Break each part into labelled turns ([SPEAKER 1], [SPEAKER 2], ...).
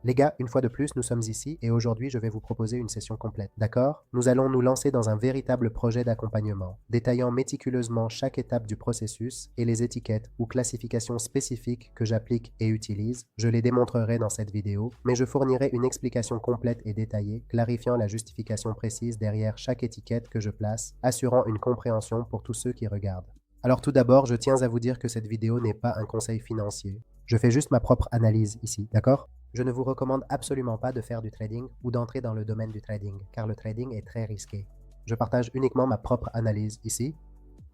[SPEAKER 1] Les gars, une fois de plus, nous sommes ici et aujourd'hui, je vais vous proposer une session complète. D'accord? Nous allons nous lancer dans un véritable projet d'accompagnement, détaillant méticuleusement chaque étape du processus et les étiquettes ou classifications spécifiques que j'applique et utilise. Je les démontrerai dans cette vidéo, mais je fournirai une explication complète et détaillée, clarifiant la justification précise derrière chaque étiquette que je place, assurant une compréhension pour tous ceux qui regardent. Alors tout d'abord, je tiens à vous dire que cette vidéo n'est pas un conseil financier. Je fais juste ma propre analyse ici, d'accord? Je ne vous recommande absolument pas de faire du trading ou d'entrer dans le domaine du trading, car le trading est très risqué. Je partage uniquement ma propre analyse ici,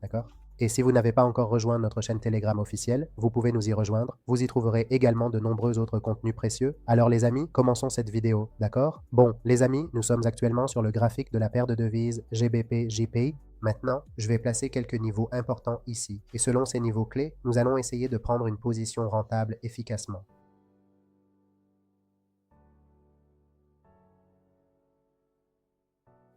[SPEAKER 1] d'accord? Et si vous n'avez pas encore rejoint notre chaîne Telegram officielle, vous pouvez nous y rejoindre. Vous y trouverez également de nombreux autres contenus précieux. Alors les amis, commençons cette vidéo, d'accord? Bon, les amis, nous sommes actuellement sur le graphique de la paire de devises GBP-JPY. Maintenant, je vais placer quelques niveaux importants ici. Et selon ces niveaux clés, nous allons essayer de prendre une position rentable efficacement.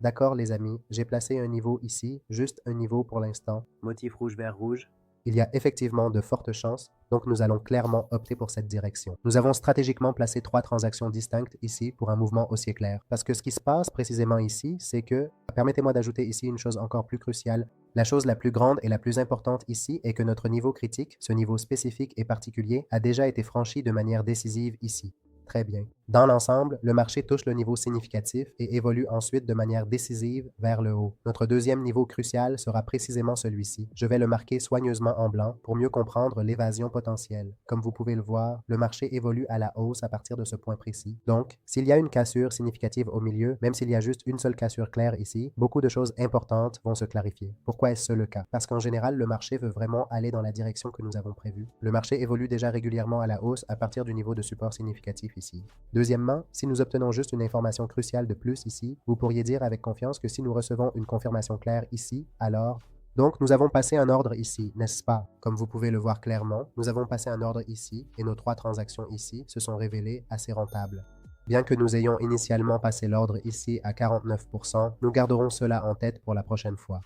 [SPEAKER 1] D'accord les amis, j'ai placé un niveau ici, juste un niveau pour l'instant. Motif rouge vers rouge. Il y a effectivement de fortes chances, donc nous allons clairement opter pour cette direction. Nous avons stratégiquement placé 3 transactions distinctes ici pour un mouvement haussier clair. Parce que ce qui se passe précisément ici, c'est que, permettez-moi d'ajouter ici une chose encore plus cruciale. La chose la plus grande et la plus importante ici est que notre niveau critique, ce niveau spécifique et particulier, a déjà été franchi de manière décisive ici. Très bien. Dans l'ensemble, le marché touche le niveau significatif et évolue ensuite de manière décisive vers le haut. Notre deuxième niveau crucial sera précisément celui-ci. Je vais le marquer soigneusement en blanc pour mieux comprendre l'évasion potentielle. Comme vous pouvez le voir, le marché évolue à la hausse à partir de ce point précis. Donc, s'il y a une cassure significative au milieu, même s'il y a juste une seule cassure claire ici, beaucoup de choses importantes vont se clarifier. Pourquoi est-ce le cas? Parce qu'en général, le marché veut vraiment aller dans la direction que nous avons prévue. Le marché évolue déjà régulièrement à la hausse à partir du niveau de support significatif ici. Deuxièmement, si nous obtenons juste une information cruciale de plus ici, vous pourriez dire avec confiance que si nous recevons une confirmation claire ici, alors... Donc, nous avons passé un ordre ici, n'est-ce pas? Comme vous pouvez le voir clairement, nous avons passé un ordre ici et nos 3 transactions ici se sont révélées assez rentables. Bien que nous ayons initialement passé l'ordre ici à 49%, nous garderons cela en tête pour la prochaine fois.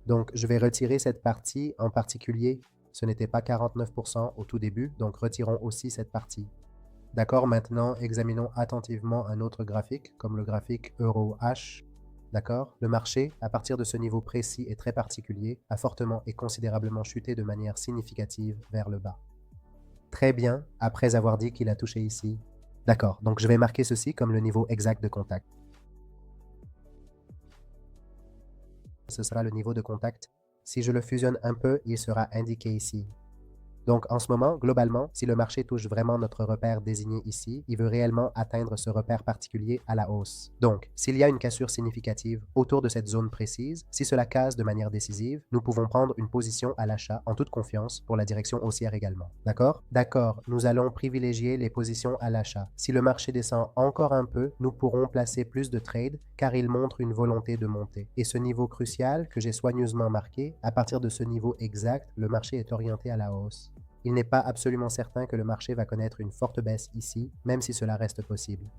[SPEAKER 1] Donc, je vais retirer cette partie en particulier. Ce n'était pas 49% au tout début, donc retirons aussi cette partie. D'accord, maintenant, examinons attentivement un autre graphique, comme le graphique Euro-H. D'accord? Le marché, à partir de ce niveau précis et très particulier, a fortement et considérablement chuté de manière significative vers le bas. Très bien, après avoir dit qu'il a touché ici. D'accord, donc je vais marquer ceci comme le niveau exact de contact. Ce sera le niveau de contact. Si je le fusionne un peu, il sera indiqué ici. Donc, en ce moment, globalement, si le marché touche vraiment notre repère désigné ici, il veut réellement atteindre ce repère particulier à la hausse. Donc, s'il y a une cassure significative autour de cette zone précise, si cela casse de manière décisive, nous pouvons prendre une position à l'achat en toute confiance pour la direction haussière également. D'accord? D'accord, nous allons privilégier les positions à l'achat. Si le marché descend encore un peu, nous pourrons placer plus de trades car il montre une volonté de monter. Et ce niveau crucial que j'ai soigneusement marqué, à partir de ce niveau exact, le marché est orienté à la hausse. Il n'est pas absolument certain que le marché va connaître une forte baisse ici, même si cela reste possible.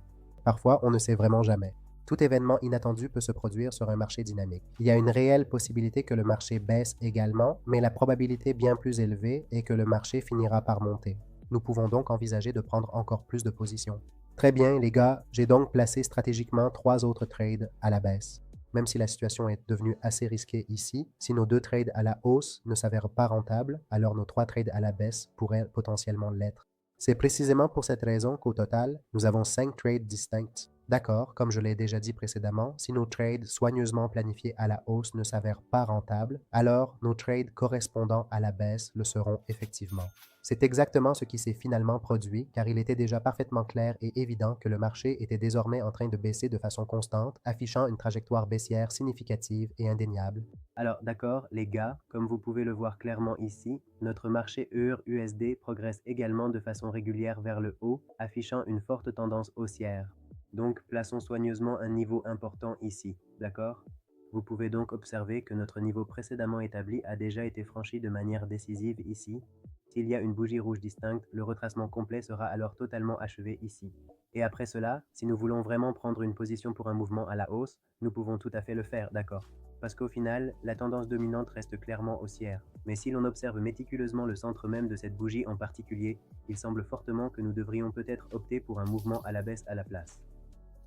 [SPEAKER 1] Parfois, on ne sait vraiment jamais. Tout événement inattendu peut se produire sur un marché dynamique. Il y a une réelle possibilité que le marché baisse également, mais la probabilité bien plus élevée est que le marché finira par monter. Nous pouvons donc envisager de prendre encore plus de positions. Très bien, les gars, j'ai donc placé stratégiquement 3 autres trades à la baisse. Même si la situation est devenue assez risquée ici, si nos 2 trades à la hausse ne s'avèrent pas rentables, alors nos 3 trades à la baisse pourraient potentiellement l'être. C'est précisément pour cette raison qu'au total, nous avons 5 trades distincts. D'accord, comme je l'ai déjà dit précédemment, si nos trades soigneusement planifiés à la hausse ne s'avèrent pas rentables, alors nos trades correspondant à la baisse le seront effectivement. C'est exactement ce qui s'est finalement produit, car il était déjà parfaitement clair et évident que le marché était désormais en train de baisser de façon constante, affichant une trajectoire baissière significative et indéniable. Alors d'accord, les gars, comme vous pouvez le voir clairement ici, notre marché EUR-USD progresse également de façon régulière vers le haut, affichant une forte tendance haussière. Donc plaçons soigneusement un niveau important ici, d'accord? Vous pouvez donc observer que notre niveau précédemment établi a déjà été franchi de manière décisive ici. S'il y a une bougie rouge distincte, le retracement complet sera alors totalement achevé ici. Et après cela, si nous voulons vraiment prendre une position pour un mouvement à la hausse, nous pouvons tout à fait le faire, d'accord? Parce qu'au final, la tendance dominante reste clairement haussière. Mais si l'on observe méticuleusement le centre même de cette bougie en particulier, il semble fortement que nous devrions peut-être opter pour un mouvement à la baisse à la place.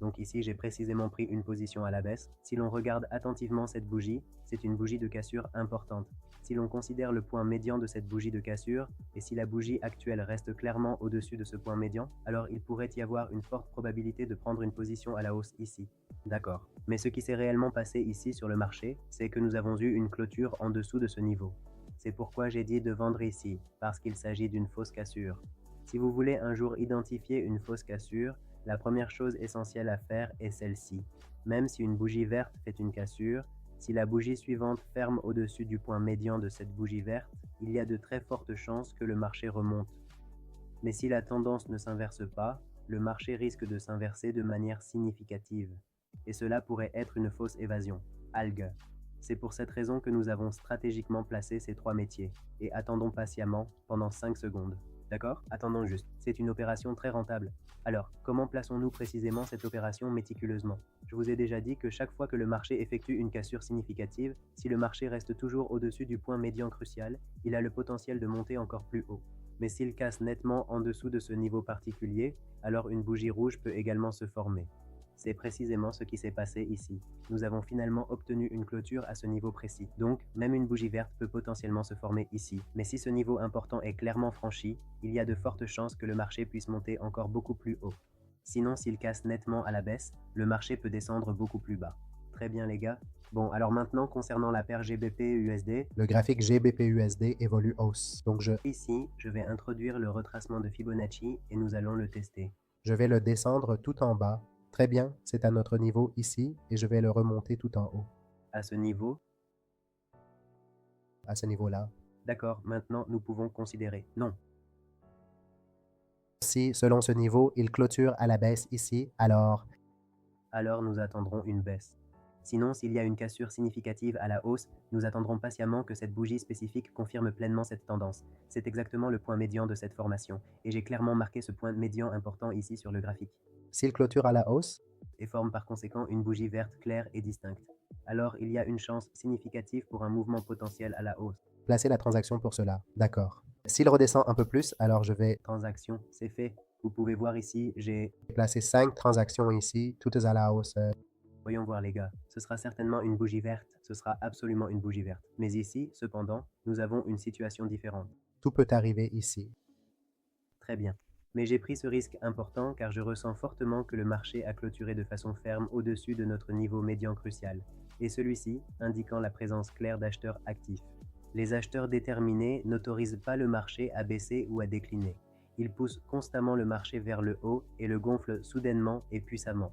[SPEAKER 1] Donc ici, j'ai précisément pris une position à la baisse. Si l'on regarde attentivement cette bougie, c'est une bougie de cassure importante. Si l'on considère le point médian de cette bougie de cassure, et si la bougie actuelle reste clairement au-dessus de ce point médian, alors il pourrait y avoir une forte probabilité de prendre une position à la hausse ici. D'accord. Mais ce qui s'est réellement passé ici sur le marché, c'est que nous avons eu une clôture en dessous de ce niveau. C'est pourquoi j'ai dit de vendre ici, parce qu'il s'agit d'une fausse cassure. Si vous voulez un jour identifier une fausse cassure, la première chose essentielle à faire est celle-ci. Même si une bougie verte fait une cassure, si la bougie suivante ferme au-dessus du point médian de cette bougie verte, il y a de très fortes chances que le marché remonte. Mais si la tendance ne s'inverse pas, le marché risque de s'inverser de manière significative. Et cela pourrait être une fausse évasion. Algue. C'est pour cette raison que nous avons stratégiquement placé ces trois métiers. Et attendons patiemment pendant 5 secondes. D'accord? Attendons juste. C'est une opération très rentable. Alors, comment plaçons-nous précisément cette opération méticuleusement? Je vous ai déjà dit que chaque fois que le marché effectue une cassure significative, si le marché reste toujours au-dessus du point médian crucial, il a le potentiel de monter encore plus haut. Mais s'il casse nettement en dessous de ce niveau particulier, alors une bougie rouge peut également se former. C'est précisément ce qui s'est passé ici. Nous avons finalement obtenu une clôture à ce niveau précis. Donc, même une bougie verte peut potentiellement se former ici. Mais si ce niveau important est clairement franchi, il y a de fortes chances que le marché puisse monter encore beaucoup plus haut. Sinon, s'il casse nettement à la baisse, le marché peut descendre beaucoup plus bas. Très bien les gars. Bon, alors maintenant, concernant la paire GBP-USD, le graphique GBP-USD évolue hausse. Donc ici, je vais introduire le retracement de Fibonacci et nous allons le tester. Je vais le descendre tout en bas. Très bien, c'est à notre niveau ici et je vais le remonter tout en haut. À ce niveau? À ce niveau-là. D'accord, maintenant nous pouvons considérer. Non. Si, selon ce niveau, il clôture à la baisse ici, alors nous attendrons une baisse. Sinon, s'il y a une cassure significative à la hausse, nous attendrons patiemment que cette bougie spécifique confirme pleinement cette tendance. C'est exactement le point médian de cette formation, et j'ai clairement marqué ce point médian important ici sur le graphique. S'il clôture à la hausse et forme par conséquent une bougie verte claire et distincte, alors il y a une chance significative pour un mouvement potentiel à la hausse. Placez la transaction pour cela. D'accord. S'il redescend un peu plus, alors je vais... Transaction, c'est fait. Vous pouvez voir ici, j'ai placé 5 transactions ici, toutes à la hausse. Voyons voir les gars, ce sera certainement une bougie verte, ce sera absolument une bougie verte. Mais ici, cependant, nous avons une situation différente. Tout peut arriver ici. Très bien. Mais j'ai pris ce risque important car je ressens fortement que le marché a clôturé de façon ferme au-dessus de notre niveau médian crucial, et celui-ci indiquant la présence claire d'acheteurs actifs. Les acheteurs déterminés n'autorisent pas le marché à baisser ou à décliner. Ils poussent constamment le marché vers le haut et le gonflent soudainement et puissamment.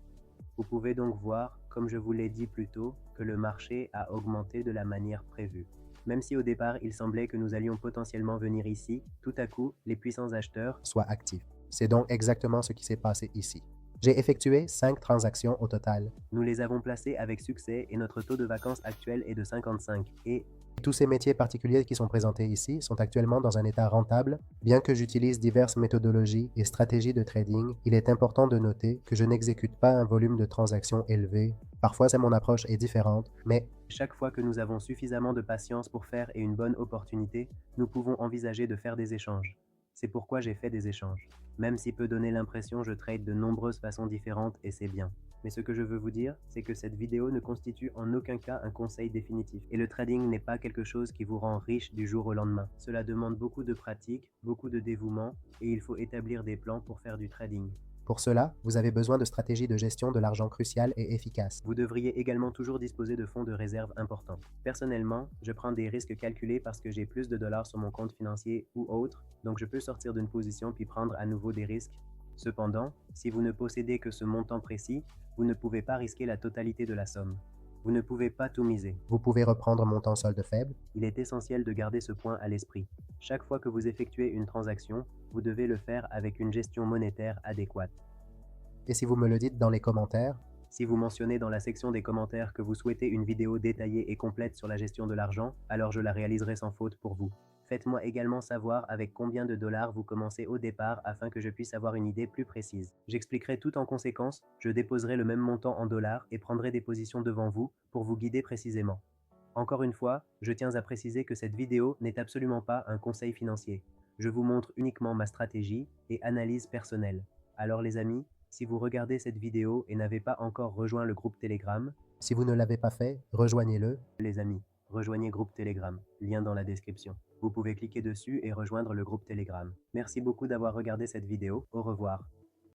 [SPEAKER 1] Vous pouvez donc voir, comme je vous l'ai dit plus tôt, que le marché a augmenté de la manière prévue. Même si au départ il semblait que nous allions potentiellement venir ici, tout à coup, les puissants acheteurs soient actifs. C'est donc exactement ce qui s'est passé ici. J'ai effectué 5 transactions au total. Nous les avons placées avec succès et notre taux de vacances actuel est de 55. Et tous ces métiers particuliers qui sont présentés ici sont actuellement dans un état rentable. Bien que j'utilise diverses méthodologies et stratégies de trading, il est important de noter que je n'exécute pas un volume de transactions élevé. Parfois, mon approche est différente, mais chaque fois que nous avons suffisamment de patience pour faire et une bonne opportunité, nous pouvons envisager de faire des échanges. C'est pourquoi j'ai fait des échanges. Même s'il peut donner l'impression je trade de nombreuses façons différentes et c'est bien. Mais ce que je veux vous dire, c'est que cette vidéo ne constitue en aucun cas un conseil définitif. Et le trading n'est pas quelque chose qui vous rend riche du jour au lendemain. Cela demande beaucoup de pratique, beaucoup de dévouement, et il faut établir des plans pour faire du trading. Pour cela, vous avez besoin de stratégies de gestion de l'argent cruciales et efficaces. Vous devriez également toujours disposer de fonds de réserve importants. Personnellement, je prends des risques calculés parce que j'ai plus de dollars sur mon compte financier ou autre, donc je peux sortir d'une position puis prendre à nouveau des risques. Cependant, si vous ne possédez que ce montant précis, vous ne pouvez pas risquer la totalité de la somme. Vous ne pouvez pas tout miser. Vous pouvez reprendre montant solde faible. Il est essentiel de garder ce point à l'esprit. Chaque fois que vous effectuez une transaction, vous devez le faire avec une gestion monétaire adéquate. Et si vous me le dites dans les commentaires? Si vous mentionnez dans la section des commentaires que vous souhaitez une vidéo détaillée et complète sur la gestion de l'argent, alors je la réaliserai sans faute pour vous. Faites-moi également savoir avec combien de dollars vous commencez au départ afin que je puisse avoir une idée plus précise. J'expliquerai tout en conséquence, je déposerai le même montant en dollars et prendrai des positions devant vous pour vous guider précisément.
[SPEAKER 2] Encore une fois, je tiens à préciser que cette vidéo n'est absolument pas un conseil financier. Je vous montre uniquement ma stratégie et analyse personnelle. Alors les amis, si vous regardez cette vidéo et n'avez pas encore rejoint le groupe Telegram,
[SPEAKER 1] Si vous ne l'avez pas fait, rejoignez-le.
[SPEAKER 2] les amis, rejoignez groupe Telegram, lien dans la description. Vous pouvez cliquer dessus et rejoindre le groupe Telegram. Merci beaucoup d'avoir regardé cette vidéo, au revoir.